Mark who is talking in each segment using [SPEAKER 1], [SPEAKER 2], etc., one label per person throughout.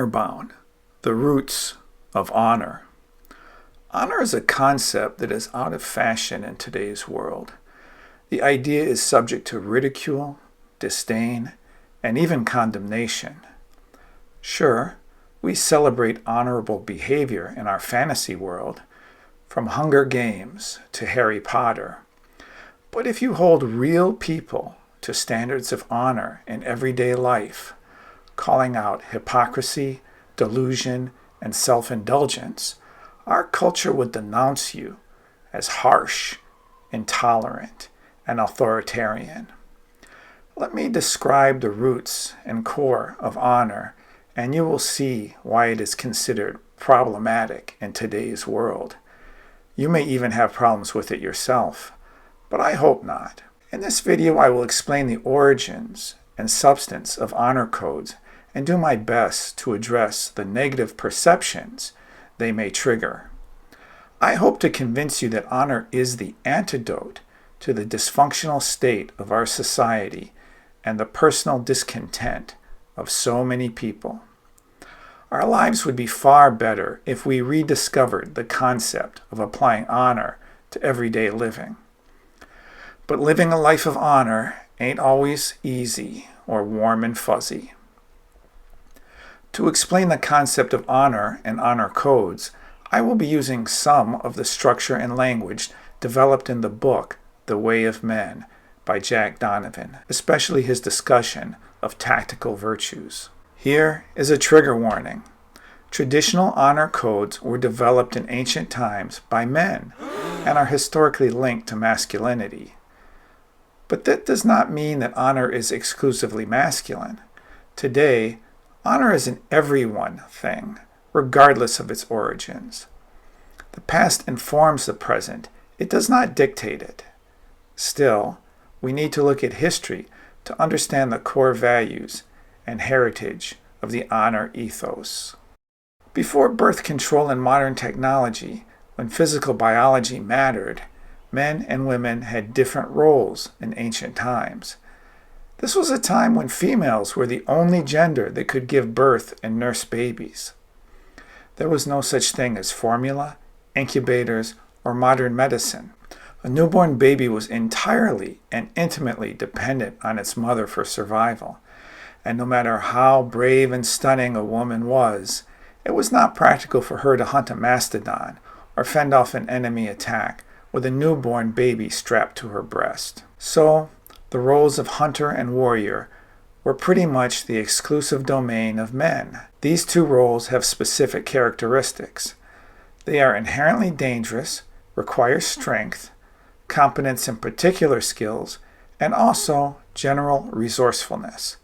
[SPEAKER 1] Honor-bound, the roots of honor. Honor is a concept that is out of fashion in today's world. The idea is subject to ridicule, disdain, and even condemnation. Sure, we celebrate honorable behavior in our fantasy world, from Hunger Games to Harry Potter. But if you hold real people to standards of honor in everyday life, calling out hypocrisy, delusion, and self-indulgence, our culture would denounce you as harsh, intolerant, and authoritarian. Let me describe the roots and core of honor, and you will see why it is considered problematic in today's world. You may even have problems with it yourself, but I hope not. In this video, I will explain the origins and substance of honor codes and do my best to address the negative perceptions they may trigger. I hope to convince you that honor is the antidote to the dysfunctional state of our society and the personal discontent of so many people. Our lives would be far better if we rediscovered the concept of applying honor to everyday living. But living a life of honor ain't always easy or warm and fuzzy. To explain the concept of honor and honor codes, I will be using some of the structure and language developed in the book The Way of Men by Jack Donovan, especially his discussion of tactical virtues. Here is a trigger warning. Traditional honor codes were developed in ancient times by men and are historically linked to masculinity. But that does not mean that honor is exclusively masculine. Today, honor is an everyone thing, regardless of its origins. The past informs the present. It does not dictate it. Still, we need to look at history to understand the core values and heritage of the honor ethos. Before birth control and modern technology, when physical biology mattered, men and women had different roles in ancient times. This was a time when females were the only gender that could give birth and nurse babies. There was no such thing as formula, incubators, or modern medicine. A newborn baby was entirely and intimately dependent on its mother for survival. And no matter how brave and stunning a woman was, it was not practical for her to hunt a mastodon or fend off an enemy attack with a newborn baby strapped to her breast. So, the roles of hunter and warrior were pretty much the exclusive domain of men. These two roles have specific characteristics. They are inherently dangerous, require strength, competence in particular skills, and also general resourcefulness.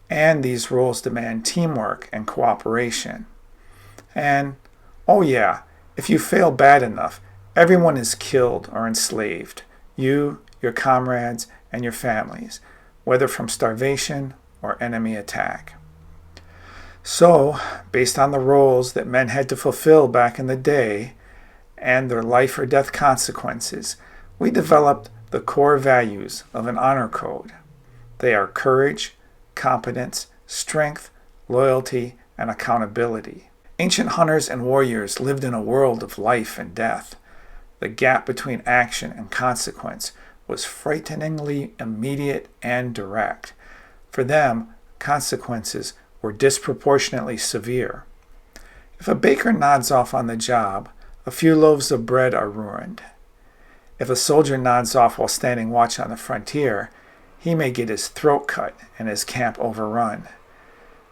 [SPEAKER 1] And these roles demand teamwork and cooperation. And, oh yeah, if you fail bad enough, everyone is killed or enslaved. You, your comrades, and your families, whether from starvation or enemy attack. So, based on the roles that men had to fulfill back in the day and their life or death consequences, we developed the core values of an honor code. They are courage, competence, strength, loyalty, and accountability. Ancient hunters and warriors lived in a world of life and death. The gap between action and consequence was frighteningly immediate and direct. For them, consequences were disproportionately severe. If a baker nods off on the job, a few loaves of bread are ruined. If a soldier nods off while standing watch on the frontier, he may get his throat cut and his camp overrun.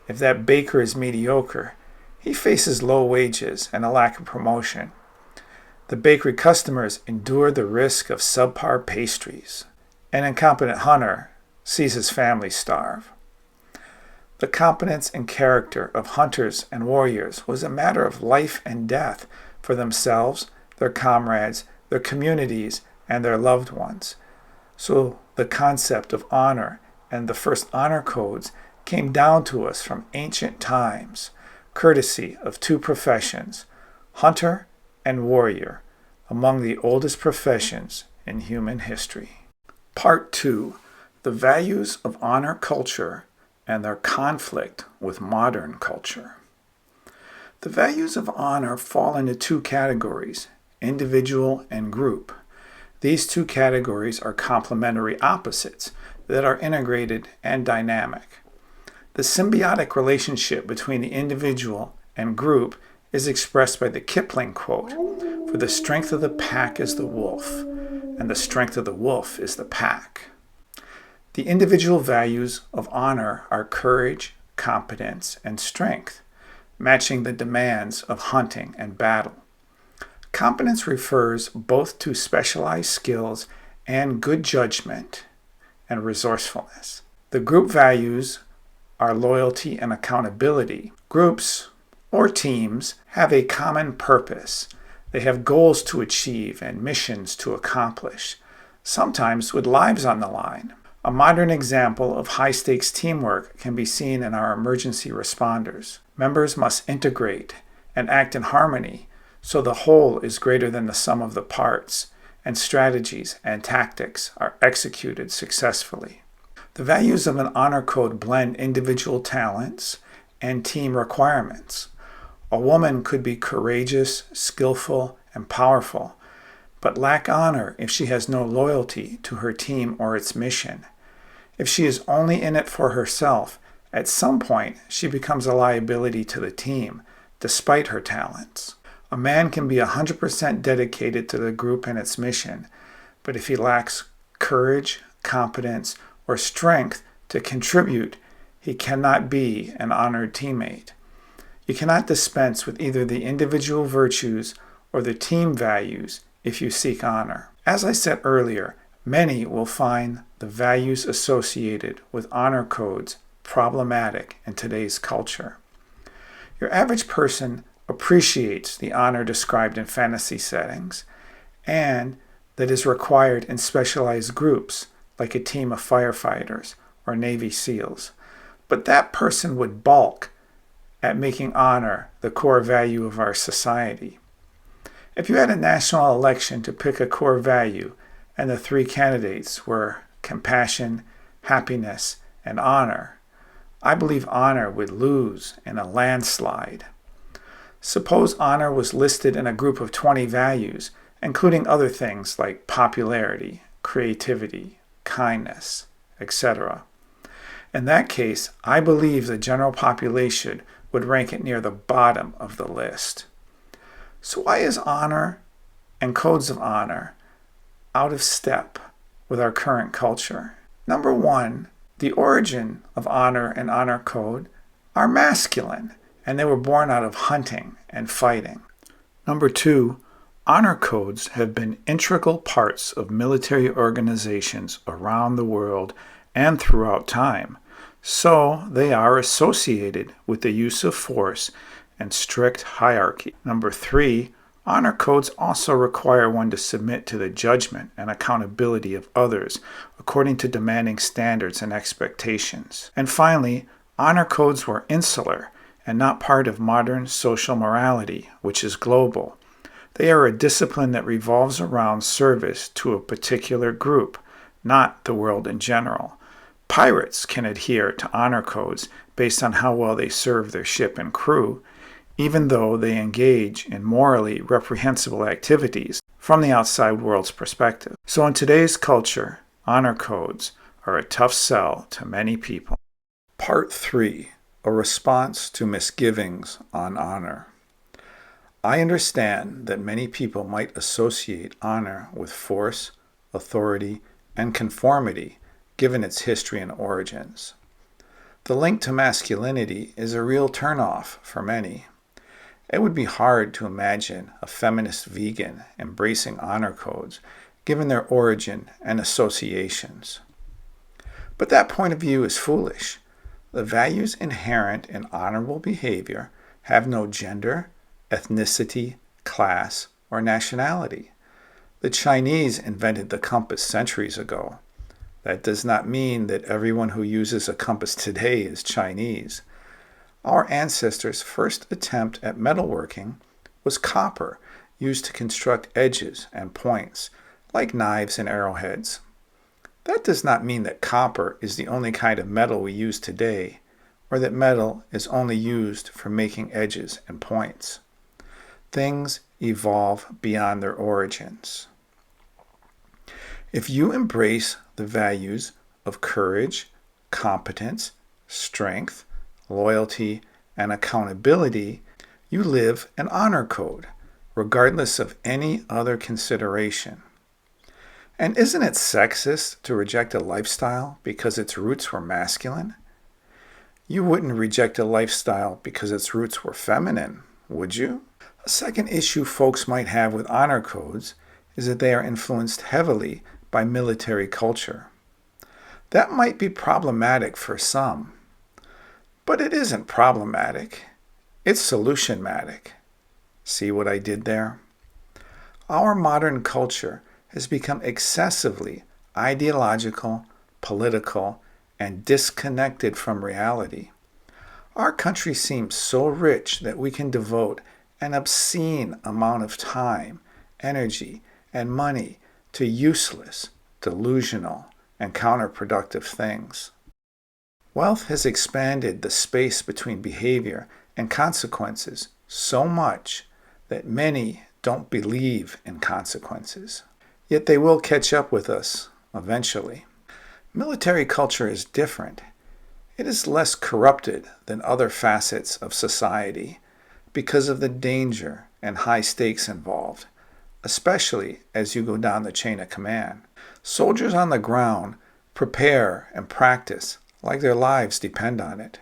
[SPEAKER 1] If that baker is mediocre, he faces low wages and a lack of promotion. The bakery customers endure the risk of subpar pastries. An incompetent hunter sees his family starve. The competence and character of hunters and warriors was a matter of life and death for themselves, their comrades, their communities, and their loved ones. So the concept of honor and the first honor codes came down to us from ancient times, courtesy of two professions, hunter and warrior, among the oldest professions in human history. Part 2. The Values of Honor Culture and Their Conflict with Modern Culture. The values of honor fall into two categories, individual and group. These two categories are complementary opposites that are integrated and dynamic. The symbiotic relationship between the individual and group is expressed by the Kipling quote, "For the strength of the pack is the wolf, and the strength of the wolf is the pack." The individual values of honor are courage, competence, and strength, matching the demands of hunting and battle. Competence refers both to specialized skills and good judgment and resourcefulness. The group values are loyalty and accountability. Groups or teams have a common purpose. They have goals to achieve and missions to accomplish, sometimes with lives on the line. A modern example of high-stakes teamwork can be seen in our emergency responders. Members must integrate and act in harmony so the whole is greater than the sum of the parts, and strategies and tactics are executed successfully. The values of an honor code blend individual talents and team requirements. A woman could be courageous, skillful, and powerful, but lack honor if she has no loyalty to her team or its mission. If she is only in it for herself, at some point she becomes a liability to the team, despite her talents. A man can be 100% dedicated to the group and its mission, but if he lacks courage, competence, or strength to contribute, he cannot be an honored teammate. You cannot dispense with either the individual virtues or the team values if you seek honor. As I said earlier, many will find the values associated with honor codes problematic in today's culture. Your average person appreciates the honor described in fantasy settings and that is required in specialized groups like a team of firefighters or Navy SEALs. But that person would balk at making honor the core value of our society. If you had a national election to pick a core value and the three candidates were compassion, happiness, and honor, I believe honor would lose in a landslide. Suppose honor was listed in a group of 20 values, including other things like popularity, creativity, kindness, etc. In that case, I believe the general population would rank it near the bottom of the list. So why is honor and codes of honor out of step with our current culture? Number one, the origin of honor and honor code are masculine, and they were born out of hunting and fighting. Number two, honor codes have been integral parts of military organizations around the world and throughout time, so they are associated with the use of force and strict hierarchy. Number three, honor codes also require one to submit to the judgment and accountability of others according to demanding standards and expectations. And finally, honor codes were insular and not part of modern social morality, which is global. They are a discipline that revolves around service to a particular group, not the world in general. Pirates can adhere to honor codes based on how well they serve their ship and crew, even though they engage in morally reprehensible activities from the outside world's perspective. So in today's culture, honor codes are a tough sell to many people. Part 3. A response to misgivings on honor. I understand that many people might associate honor with force, authority, and conformity, given its history and origins. The link to masculinity is a real turnoff for many. It would be hard to imagine a feminist vegan embracing honor codes, given their origin and associations. But that point of view is foolish. The values inherent in honorable behavior have no gender, ethnicity, class, or nationality. The Chinese invented the compass centuries ago. That does not mean that everyone who uses a compass today is Chinese. Our ancestors' first attempt at metalworking was copper, used to construct edges and points, like knives and arrowheads. That does not mean that copper is the only kind of metal we use today. or that metal is only used for making edges and points. Things evolve beyond their origins. If you embrace the values of courage, competence, strength, loyalty, and accountability, you live an honor code, regardless of any other consideration. And isn't it sexist to reject a lifestyle because its roots were masculine? You wouldn't reject a lifestyle because its roots were feminine, would you? A second issue folks might have with honor codes is that they are influenced heavily by military culture. That might be problematic for some, but it isn't problematic. It's solution-matic. See what I did there? Our modern culture has become excessively ideological, political, and disconnected from reality. Our country seems so rich that we can devote an obscene amount of time, energy, and money to useless, delusional, and counterproductive things. Wealth has expanded the space between behavior and consequences so much that many don't believe in consequences. Yet they will catch up with us eventually. Military culture is different. It is less corrupted than other facets of society because of the danger and high stakes involved, especially as you go down the chain of command. Soldiers on the ground prepare and practice like their lives depend on it.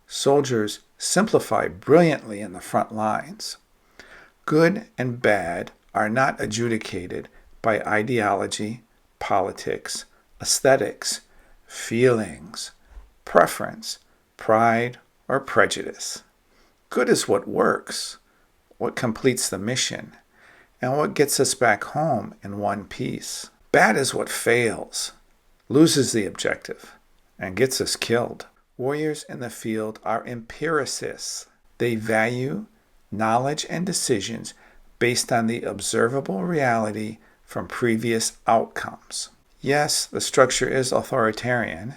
[SPEAKER 1] Soldiers simplify brilliantly in the front lines. Good and bad are not adjudicated by ideology, politics, aesthetics, feelings, preference, pride, or prejudice. Good is what works, what completes the mission, and what gets us back home in one piece. Bad is what fails, loses the objective, and gets us killed. Warriors in the field are empiricists. They value knowledge and decisions based on the observable reality from previous outcomes. Yes, the structure is authoritarian,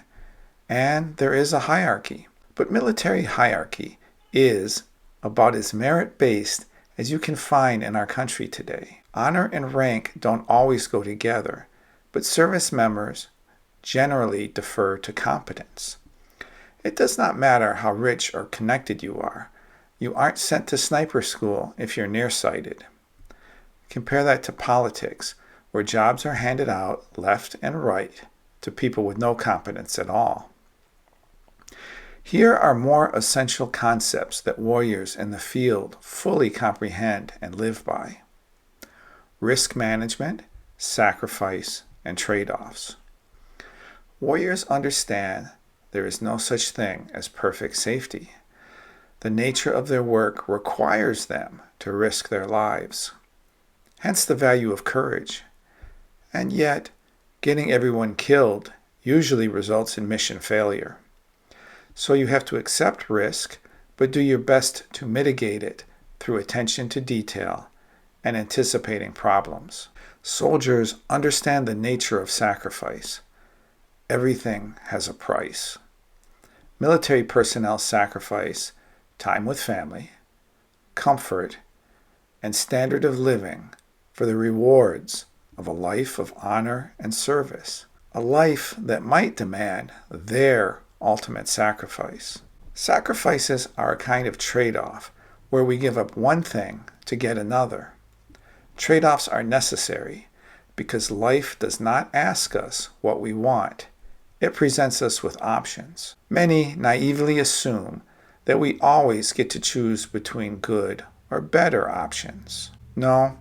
[SPEAKER 1] and there is a hierarchy, but military hierarchy is about as merit-based as you can find in our country today. Honor and rank don't always go together, but service members generally defer to competence. It does not matter how rich or connected you are. You aren't sent to sniper school if you're nearsighted. Compare that to politics, where jobs are handed out left and right to people with no competence at all. Here are more essential concepts that warriors in the field fully comprehend and live by: risk management, sacrifice, and trade-offs. Warriors understand there is no such thing as perfect safety. The nature of their work requires them to risk their lives. Hence the value of courage. And yet, getting everyone killed usually results in mission failure. So you have to accept risk, but do your best to mitigate it through attention to detail and anticipating problems. Soldiers understand the nature of sacrifice. Everything has a price. Military personnel sacrifice time with family, comfort, and standard of living for the rewards of a life of honor and service, a life that might demand their ultimate sacrifice. Sacrifices are a kind of trade-off where we give up one thing to get another. Trade-offs are necessary because life does not ask us what we want. It presents us with options. Many naively assume that we always get to choose between good or better options. No,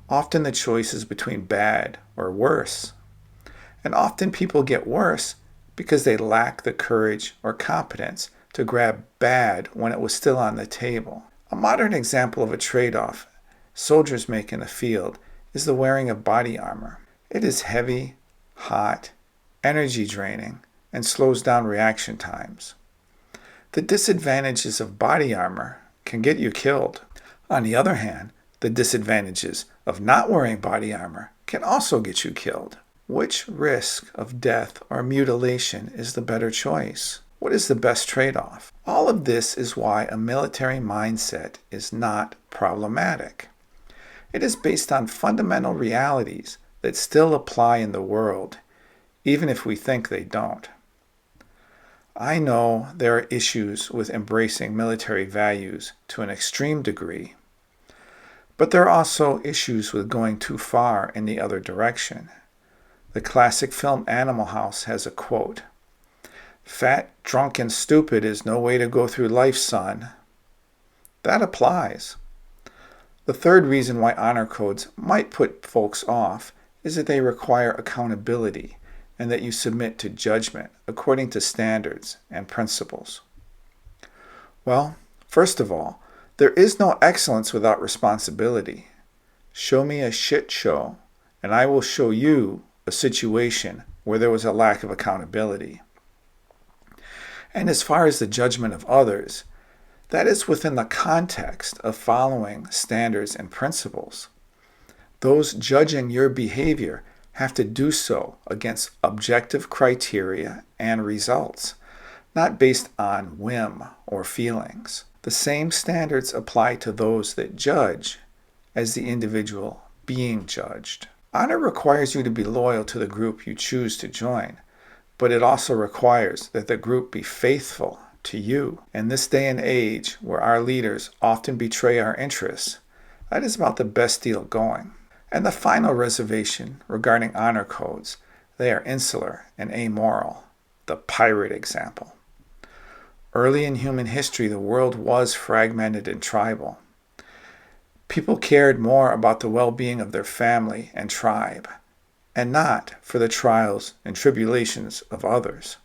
[SPEAKER 1] often the choice is between bad or worse. And often people get worse because they lack the courage or competence to grab bad when it was still on the table. A modern example of a trade-off soldiers make in the field is the wearing of body armor. It is heavy, hot, energy draining, and slows down reaction times. The disadvantages of body armor can get you killed. On the other hand, the disadvantages of not wearing body armor can also get you killed. Which risk of death or mutilation is the better choice? What is the best trade-off? All of this is why a military mindset is not problematic. It is based on fundamental realities that still apply in the world, even if we think they don't. I know there are issues with embracing military values to an extreme degree, but there are also issues with going too far in the other direction. The classic film Animal House has a quote, "Fat, drunk, and stupid is no way to go through life, son." That applies. The third reason why honor codes might put folks off is that they require accountability and that you submit to judgment according to standards and principles. Well, first of all, there is no excellence without responsibility. Show me a shit show, and I will show you a situation where there was a lack of accountability. And as far as the judgment of others, that is within the context of following standards and principles. Those judging your behavior have to do so against objective criteria and results, not based on whim or feelings. The same standards apply to those that judge as the individual being judged. Honor requires you to be loyal to the group you choose to join, but it also requires that the group be faithful to you. In this day and age where our leaders often betray our interests, that is about the best deal going. And the final reservation regarding honor codes, they are insular and amoral, the pirate example. Early in human history, the world was fragmented and tribal. People cared more about the well-being of their family and tribe, and not for the trials and tribulations of others.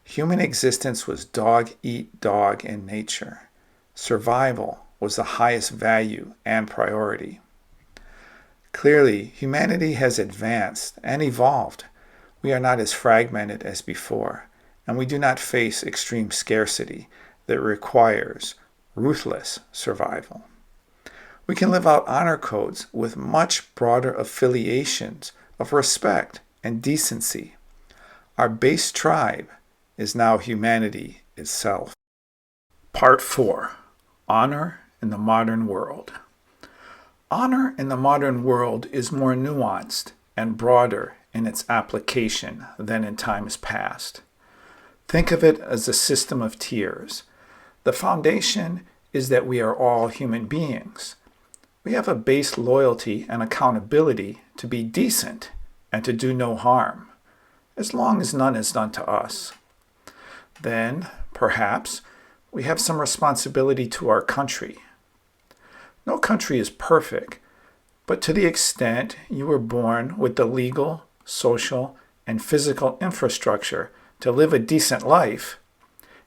[SPEAKER 1] Human existence was dog-eat-dog in nature. Survival was the highest value and priority. Clearly, humanity has advanced and evolved. We are not as fragmented as before, and we do not face extreme scarcity that requires ruthless survival. We can live out honor codes with much broader affiliations of respect and decency. Our base tribe is now humanity itself. Part 4. Honor in the Modern World. Honor in the modern world is more nuanced and broader in its application than in times past. Think of it as a system of tiers. The foundation is that we are all human beings. We have a base loyalty and accountability to be decent and to do no harm, as long as none is done to us. Then, perhaps, we have some responsibility to our country. No country is perfect, but to the extent you were born with the legal, social, and physical infrastructure to live a decent life,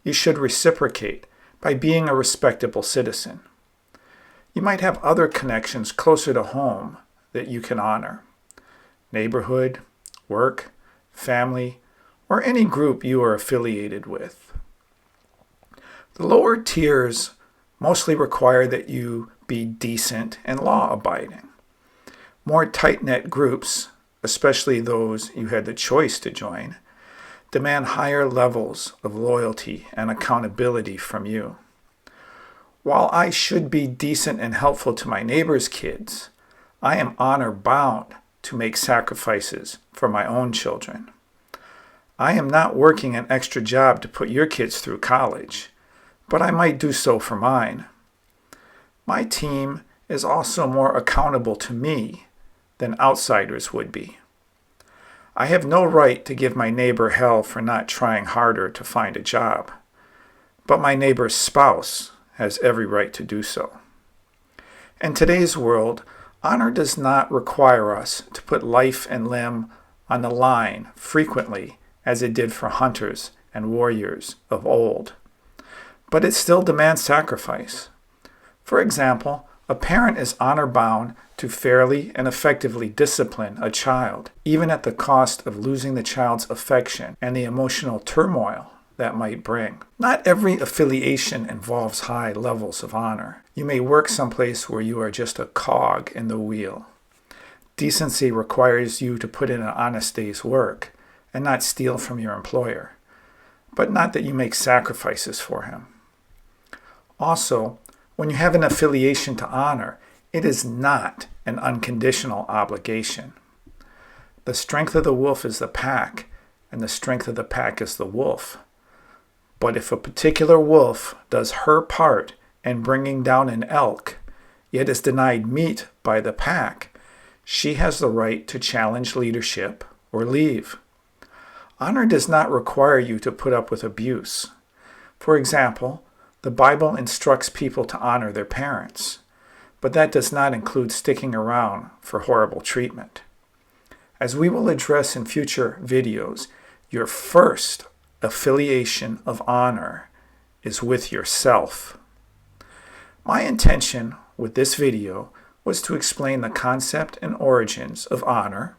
[SPEAKER 1] you should reciprocate by being a respectable citizen. You might have other connections closer to home that you can honor. Neighborhood, work, family, or any group you are affiliated with. The lower tiers mostly require that you be decent and law-abiding. More tight-knit groups, especially those you had the choice to join, demand higher levels of loyalty and accountability from you. While I should be decent and helpful to my neighbor's kids, I am honor-bound to make sacrifices for my own children. I am not working an extra job to put your kids through college, but I might do so for mine. My team is also more accountable to me than outsiders would be. I have no right to give my neighbor hell for not trying harder to find a job, but my neighbor's spouse has every right to do so. In today's world, honor does not require us to put life and limb on the line frequently as it did for hunters and warriors of old. But it still demands sacrifice. For example, a parent is honor-bound to fairly and effectively discipline a child, even at the cost of losing the child's affection and the emotional turmoil that might bring. Not every affiliation involves high levels of honor. You may work someplace where you are just a cog in the wheel. Decency requires you to put in an honest day's work and not steal from your employer. but not that you make sacrifices for him. Also, when you have an affiliation to honor, it is not an unconditional obligation. The strength of the wolf is the pack, and the strength of the pack is the wolf. But if a particular wolf does her part in bringing down an elk, yet is denied meat by the pack, she has the right to challenge leadership or leave. Honor does not require you to put up with abuse. For example, the Bible instructs people to honor their parents, but that does not include sticking around for horrible treatment. As we will address in future videos, your first affiliation of honor is with yourself. My intention with this video was to explain the concept and origins of honor,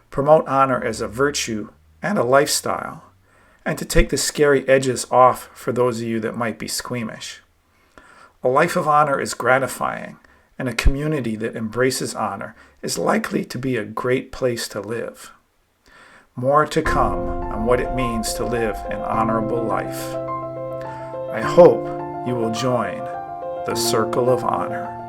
[SPEAKER 1] promote honor as a virtue and a lifestyle, and to take the scary edges off for those of you that might be squeamish. A life of honor is gratifying, and a community that embraces honor is likely to be a great place to live. More to come on what it means to live an honorable life. I hope you will join the Circle of Honor.